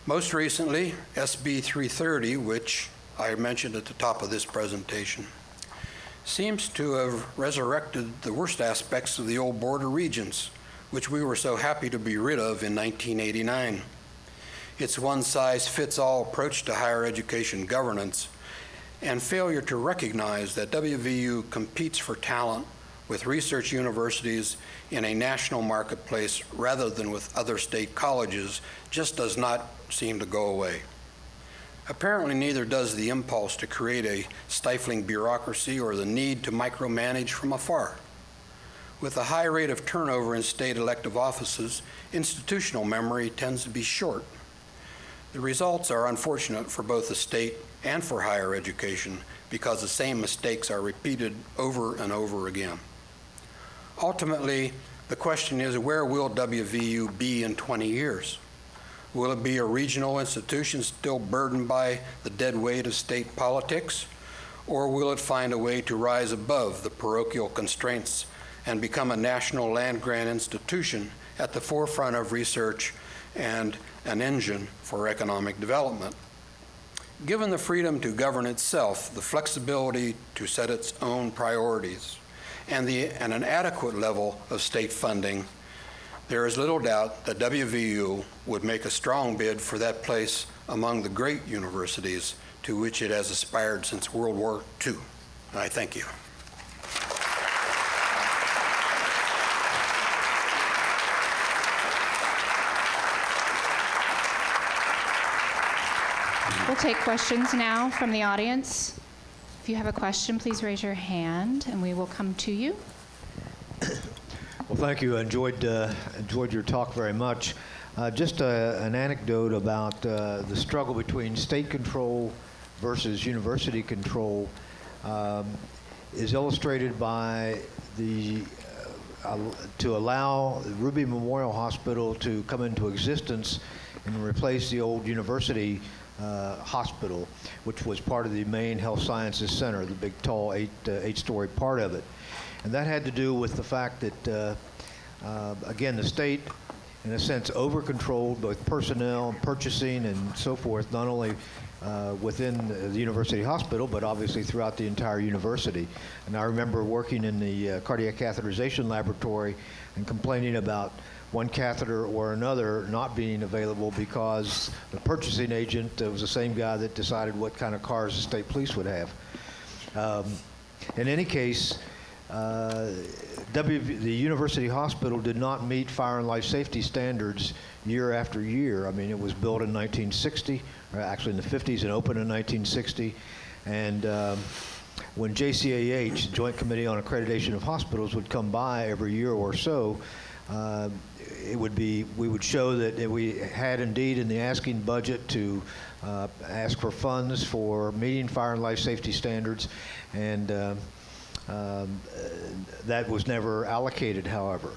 Most recently, SB 330, which I mentioned at the top of this presentation, seems to have resurrected the worst aspects of the old border regions, which we were so happy to be rid of in 1989. Its one-size-fits-all approach to higher education governance and failure to recognize that WVU competes for talent with research universities in a national marketplace rather than with other state colleges just does not seem to go away. Apparently, neither does the impulse to create a stifling bureaucracy or the need to micromanage from afar. With a high rate of turnover in state elective offices, institutional memory tends to be short. The results are unfortunate for both the state and for higher education because the same mistakes are repeated over and over again. Ultimately, the question is, where will WVU be in 20 years? Will it be a regional institution still burdened by the dead weight of state politics? Or will it find a way to rise above the parochial constraints and become a national land-grant institution at the forefront of research and an engine for economic development? Given the freedom to govern itself, the flexibility to set its own priorities, and an adequate level of state funding, there is little doubt that WVU would make a strong bid for that place among the great universities to which it has aspired since World War II. I thank you. We'll take questions now from the audience. If you have a question, please raise your hand and we will come to you. Well, thank you. I enjoyed your talk very much. Just an anecdote about the struggle between state control versus university control is illustrated by the to allow Ruby Memorial Hospital to come into existence and replace the old university hospital, which was part of the main health sciences center, the big, tall, eight-story part of it. And that had to do with the fact that, again, the state, in a sense, over-controlled both personnel, purchasing, and so forth, not only within the university hospital, but obviously throughout the entire university. And I remember working in the cardiac catheterization laboratory and complaining about one catheter or another not being available because the purchasing agent was the same guy that decided what kind of cars the state police would have. In any case, the university hospital did not meet fire and life safety standards year after year. I mean, it was built in 1960, or actually in the 50s, and opened in 1960. And when JCAH, Joint Committee on Accreditation of Hospitals, would come by every year or so, we would show that we had indeed in the asking budget to ask for funds for meeting fire and life safety standards, and that was never allocated, however.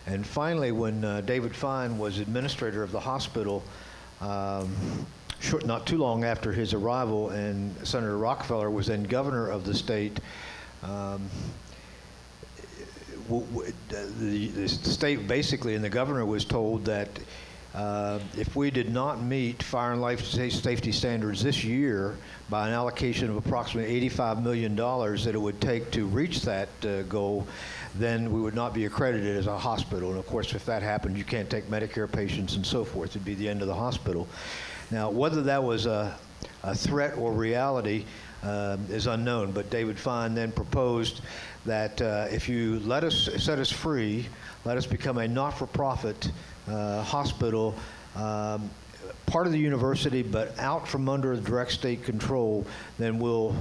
And finally, when David Fine was administrator of the hospital, not too long after his arrival, and Senator Rockefeller was then governor of the state, the state basically, and the governor was told that if we did not meet fire and life safety standards this year by an allocation of approximately $85 million that it would take to reach that goal, then we would not be accredited as a hospital. And of course, if that happened, you can't take Medicare patients and so forth. It'd be the end of the hospital. Now, whether that was a threat or reality, is unknown. But David Fine then proposed that if you set us free, let us become a not-for-profit hospital, part of the university, but out from under direct state control, then we'll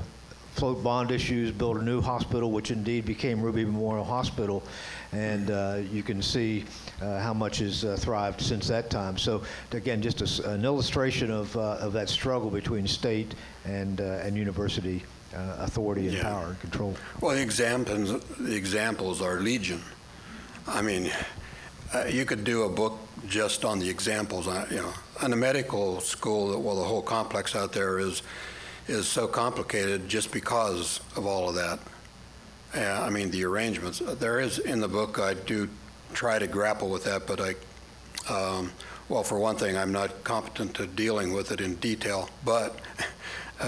float bond issues, build a new hospital, which indeed became Ruby Memorial Hospital, and you can see how much has thrived since that time. So again, just an illustration of that struggle between state and university authority and power and control. Well, the examples are legion. I mean, you could do a book just on the examples. On the medical school, well, the whole complex out there is so complicated just because of all of that. I mean, the arrangements. There is, in the book, I do try to grapple with that, but well, for one thing, I'm not competent to dealing with it in detail, but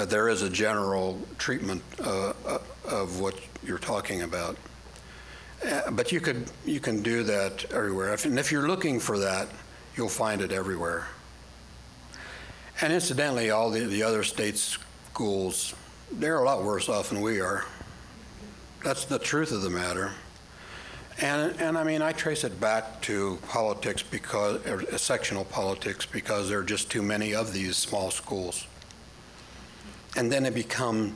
there is a general treatment of what you're talking about. But you can do that everywhere. And if you're looking for that, you'll find it everywhere. And incidentally, all the other state schools, they're a lot worse off than we are. That's the truth of the matter. And I mean, I trace it back to politics sectional politics, because there are just too many of these small schools. And then they become,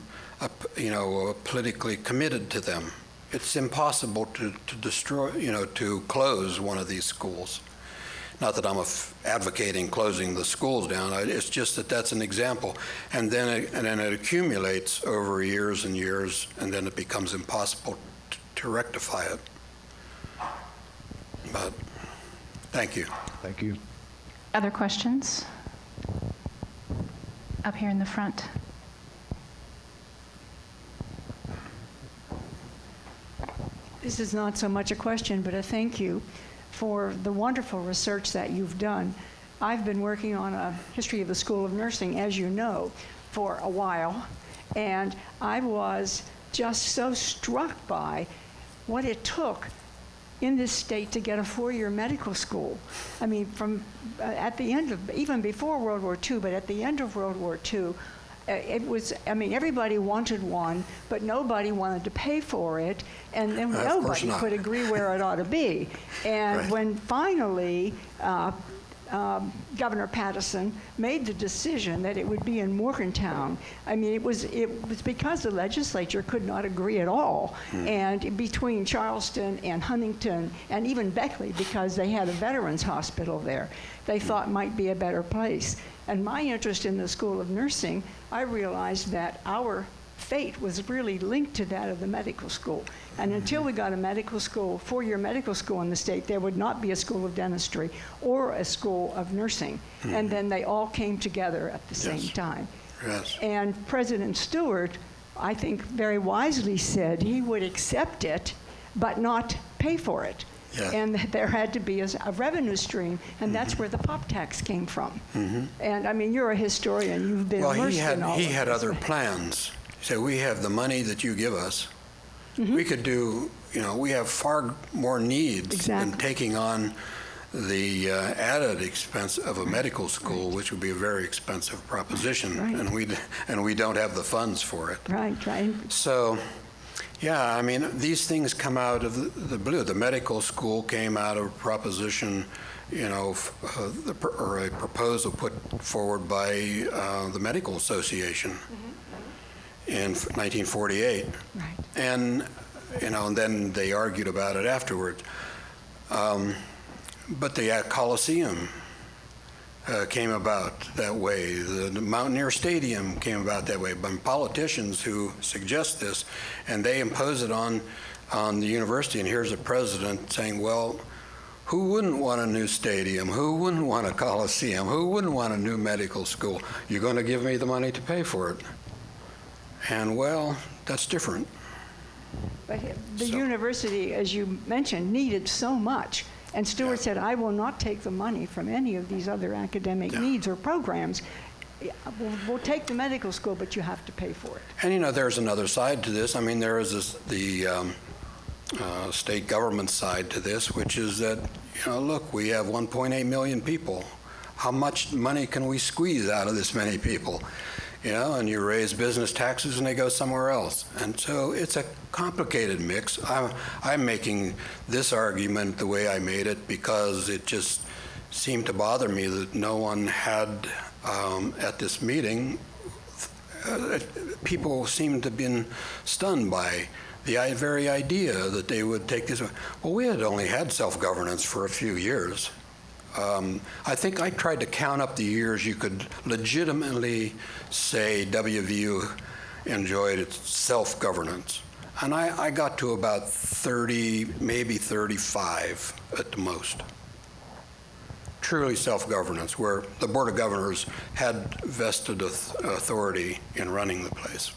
politically committed to them. It's impossible to destroy, to close one of these schools. Not that I'm advocating closing the schools down. It's just that that's an example. And then it accumulates over years and years, and then it becomes impossible to rectify it. But thank you. Thank you. Other questions? Up here in the front. This is not so much a question, but a thank you for the wonderful research that you've done. I've been working on a history of the School of Nursing, as you know, for a while, and I was just so struck by what it took in this state to get a 4-year medical school. I mean, from at the end of, even before World War II, but at the end of World War II, it was, I mean, everybody wanted one, but nobody wanted to pay for it, and then nobody could agree where it ought to be. And Right. when finally Governor Pattison made the decision that it would be in Morgantown, I mean, it was because the legislature could not agree at all. And between Charleston and Huntington and even Beckley, because they had a veterans hospital there, they thought might be a better place. And my interest in the School of Nursing, I realized that our fate was really linked to that of the medical school. And until we got a medical school, 4-year medical school in the state, there would not be a school of dentistry or a school of nursing. And then they all came together at the same time. Yes. And President Stewart, I think very wisely said he would accept it, but not pay for it. Yeah. And there had to be a revenue stream, and that's where the pop tax came from. And I mean, you're a historian, you've been immersed in all of he had this. other plans. He said, we have the money that you give us. We could do, we have far more needs Exactly. than taking on the added expense of a medical school, which would be a very expensive proposition, Right. and we don't have the funds for it. Right, right. So, yeah, I mean, these things come out of the blue. The medical school came out of a proposition, or a proposal put forward by the Medical Association in 1948. Right. And, and then they argued about it afterward. But the Coliseum came about that way. The Mountaineer Stadium came about that way by politicians who suggest this, and they impose it on the university. And here's a president saying, well, who wouldn't want a new stadium? Who wouldn't want a Coliseum? Who wouldn't want a new medical school? You're going to give me the money to pay for it. And, well, that's different. But the university, as you mentioned, needed so much. And Stewart said, I will not take the money from any of these other academic needs or programs. We'll take the medical school, but you have to pay for it. And, there's another side to this. I mean, there is the state government side to this, which is that, look, we have 1.8 million people. How much money can we squeeze out of this many people? and you raise business taxes and they go somewhere else. And so it's a complicated mix. I'm making this argument the way I made it because it just seemed to bother me that no one had, at this meeting, people seemed to have been stunned by the very idea that they would take this. Well, we had only had self-governance for a few years. I think I tried to count up the years you could legitimately say WVU enjoyed its self-governance. And I got to about 30, maybe 35 at the most. Truly self-governance, where the Board of Governors had vested authority in running the place.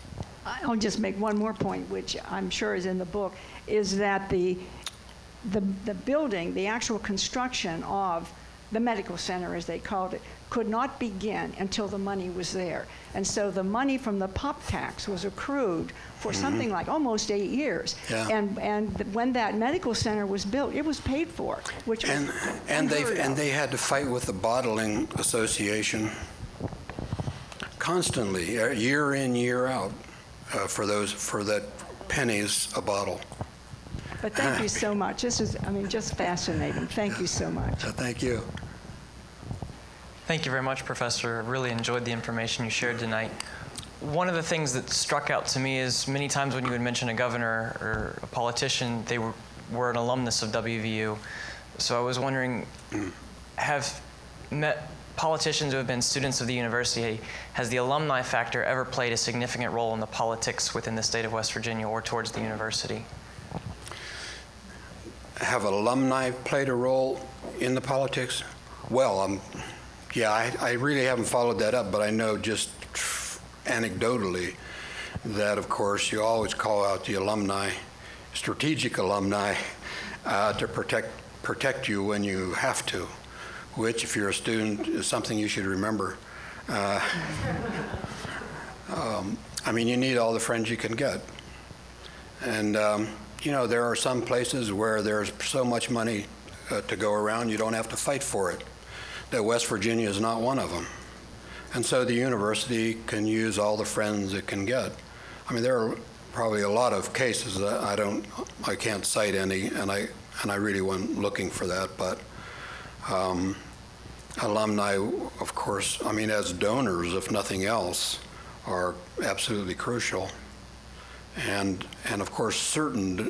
I'll just make one more point, which I'm sure is in the book, is that the building, the actual construction of the medical center, as they called it, could not begin until the money was there. And so the money from the pop tax was accrued for something like almost 8 years. Yeah. And when that medical center was built, it was paid for, which was And unheard of. they had to fight with the bottling association constantly, year in, year out, for that pennies a bottle. But thank you so much. This is, just fascinating. Thank you so much. So thank you. Thank you very much, Professor. I really enjoyed the information you shared tonight. One of the things that struck out to me is many times when you would mention a governor or a politician, they were an alumnus of WVU. So I was wondering, have met politicians who have been students of the university, has the alumni factor ever played a significant role in the politics within the state of West Virginia or towards the university? Have alumni played a role in the politics? Well, I really haven't followed that up, but I know just anecdotally that, of course, you always call out the alumni, strategic alumni, to protect you when you have to, which, if you're a student, is something you should remember. You need all the friends you can get. And there are some places where there's so much money to go around, you don't have to fight for it. That West Virginia is not one of them. And so the university can use all the friends it can get. There are probably a lot of cases that I can't cite any, and I really wasn't looking for that, but alumni, of course, as donors, if nothing else, are absolutely crucial. And of course, certain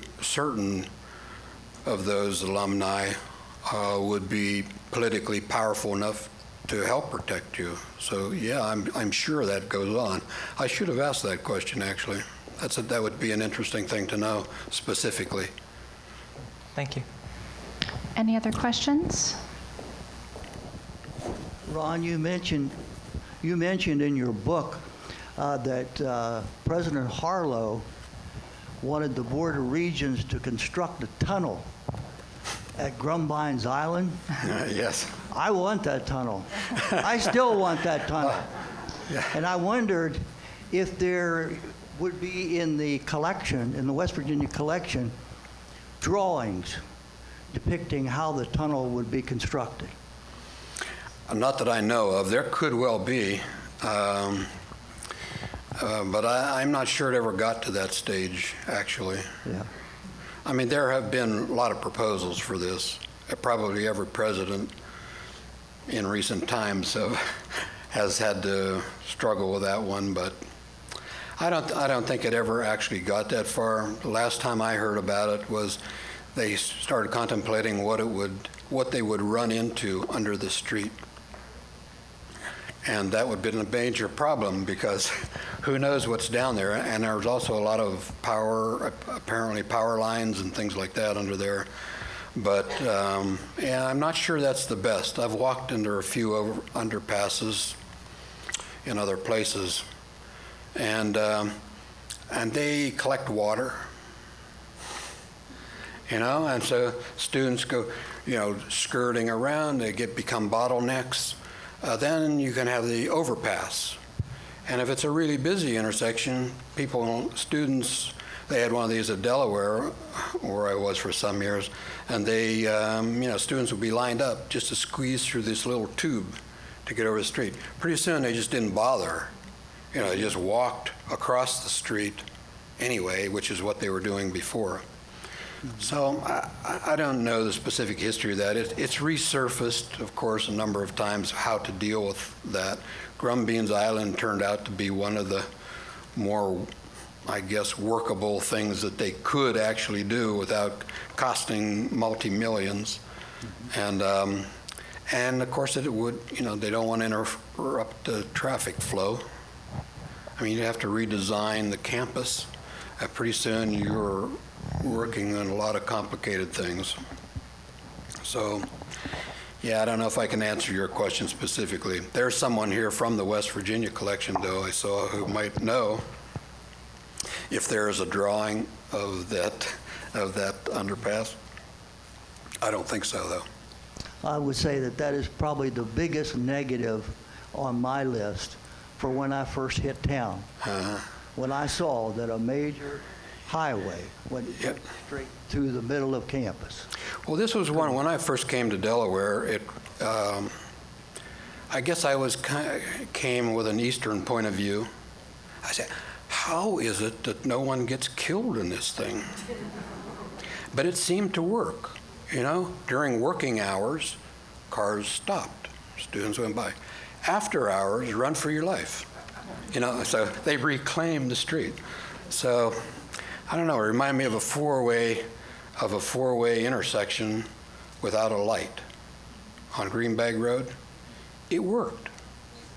of those alumni would be politically powerful enough to help protect you. So yeah, I'm sure that goes on. I should have asked that question, actually. That would be an interesting thing to know specifically. Thank you. Any other questions? Ron, you mentioned in your book that President Harlow wanted the Board of Regents to construct a tunnel at Grumbines Island. Yes. I want that tunnel. I still want that tunnel. Yeah. And I wondered if there would be in the collection, in the West Virginia collection, drawings depicting how the tunnel would be constructed. Not that I know of. There could well be. But I'm not sure it ever got to that stage, actually. Yeah. There have been a lot of proposals for this. Probably every president in recent times has had to struggle with that one, but I don't think it ever actually got that far. The last time I heard about it was they started contemplating what they would run into under the street. And that would have been a major problem because who knows what's down there. And there was also a lot of apparently power lines and things like that under there. But I'm not sure that's the best. I've walked under a few underpasses in other places. And they collect water, and so students go, skirting around, they become bottlenecks. Then you can have the overpass. And if it's a really busy intersection, students, they had one of these at Delaware, where I was for some years, and they, students would be lined up just to squeeze through this little tube to get over the street. Pretty soon they just didn't bother. You know, they just walked across the street anyway, which is what they were doing before. So I don't know the specific history of that. It's resurfaced, of course, a number of times how to deal with that. Grumbeans Island turned out to be one of the more, I guess, workable things that they could actually do without costing multi-millions. And of course it would, you know, they don't want to interrupt the traffic flow. I mean, you have to redesign the campus. Pretty soon you're working on a lot of complicated things. So, yeah, I don't know if I can answer your question specifically. There's someone here from the West Virginia collection, though, I saw, who might know if there is a drawing of that underpass. I don't think so, though. I would say that that is probably the biggest negative on my list for when I first hit town. When I saw that a major highway went straight through the middle of campus. Well, this was one, when I first came to Delaware, I guess I came with an Eastern point of view. I said, how is it that no one gets killed in this thing? But it seemed to work. You know, during working hours, cars stopped. Students went by. After hours, run for your life. You know, so they reclaimed the street. So, I don't know, it reminded me of a four-way intersection without a light on Greenbag Road. It worked.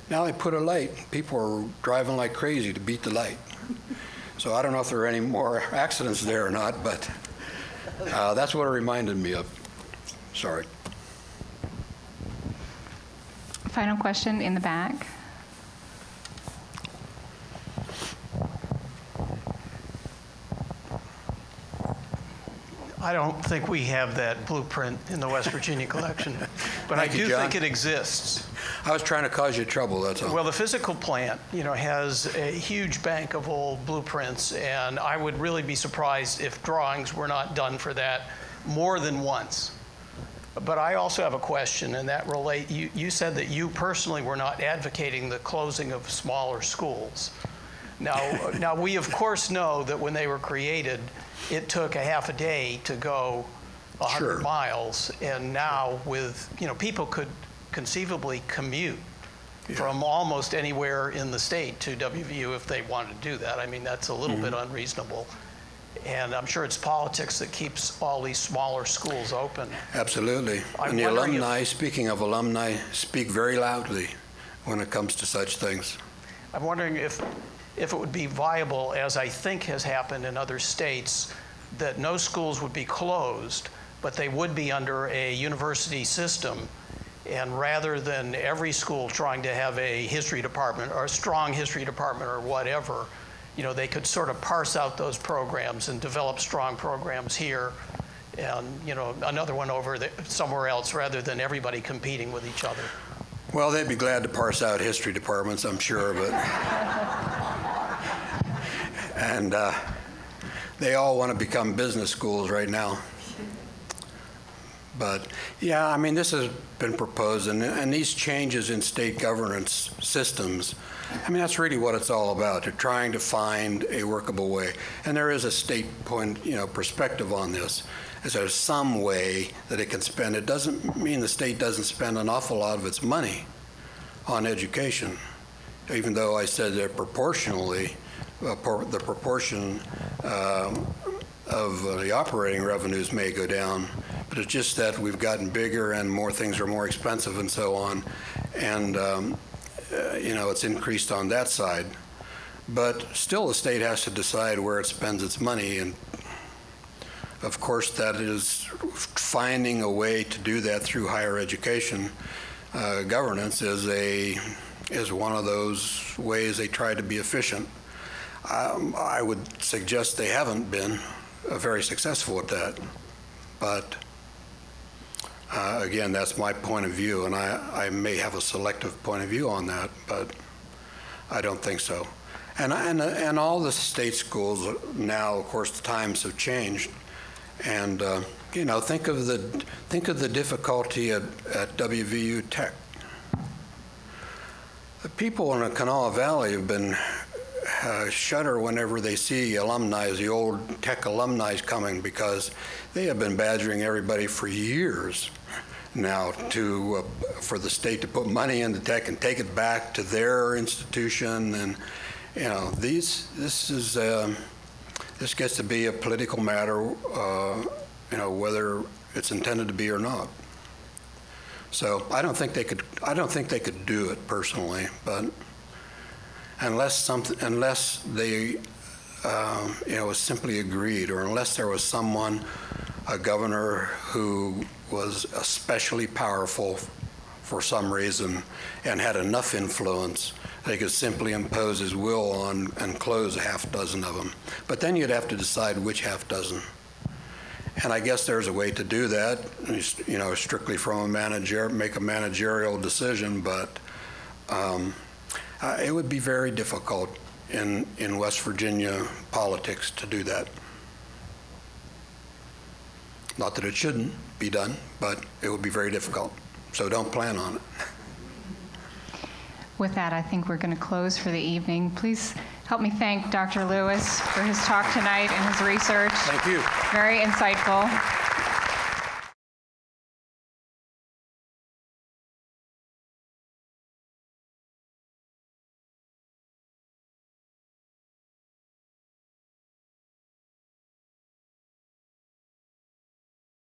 Now they put a light. People are driving like crazy to beat the light. So I don't know if there are any more accidents there or not, but that's what it reminded me of. Sorry. Final question in the back. I don't think we have that blueprint in the West Virginia collection, but I Thank you, do John. think it exists. I was trying to cause you trouble, that's all. Well, the physical plant, you know, has a huge bank of old blueprints, and I would really be surprised if drawings were not done for that more than once. But I also have a question, and that you said that you personally were not advocating the closing of smaller schools. Now we of course know that when they were created, it took a half a day to go 100 Sure. miles, and now with, you know, people could conceivably commute from almost anywhere in the state to WVU if they wanted to do that. I mean, that's a little bit unreasonable. And I'm sure it's politics that keeps all these smaller schools open. Absolutely. I'm And the wondering alumni, speaking of alumni, speak very loudly when it comes to such things. I'm wondering if it would be viable, as I think has happened in other states, that no schools would be closed, but they would be under a university system. And rather than every school trying to have a history department or a strong history department or whatever, you know, they could sort of parse out those programs and develop strong programs here and, you know, another one over somewhere else, rather than everybody competing with each other. Well, they'd be glad to parse out history departments, I'm sure, but and they all want to become business schools right now. But yeah, I mean, this has been proposed, and these changes in state governance systems, I mean, that's really what it's all about. They're trying to find a workable way, and there is a state perspective on this. Is there some way that it can spend? It doesn't mean the state doesn't spend an awful lot of its money on education, even though I said that proportionally, the proportion of the operating revenues may go down, but it's just that we've gotten bigger and more things are more expensive and so on, and it's increased on that side. But still, the state has to decide where it spends its money, and of course, that is finding a way to do that through higher education. Governance is one of those ways they try to be efficient. I would suggest they haven't been very successful at that. But again, that's my point of view, and I may have a selective point of view on that, but I don't think so. And all the state schools now, of course, the times have changed. And think of the difficulty at WVU Tech. people in the Kanawha Valley have been shudder whenever they see alumni, the old tech alumni coming, because they have been badgering everybody for years now for the state to put money into tech and take it back to their institution. And this gets to be a political matter, whether it's intended to be or not. So I don't think they could do it personally, but unless they was simply agreed, or unless there was a governor who was especially powerful for some reason and had enough influence, they could simply impose his will on and close a half dozen of them. But then you'd have to decide which half dozen. And I guess there's a way to do that, strictly from make a managerial decision, but it would be very difficult in West Virginia politics to do that. Not that it shouldn't be done, but it would be very difficult. So don't plan on it. With that, I think we're going to close for the evening. Please help me thank Dr. Lewis for his talk tonight and his research. Thank you. Very insightful.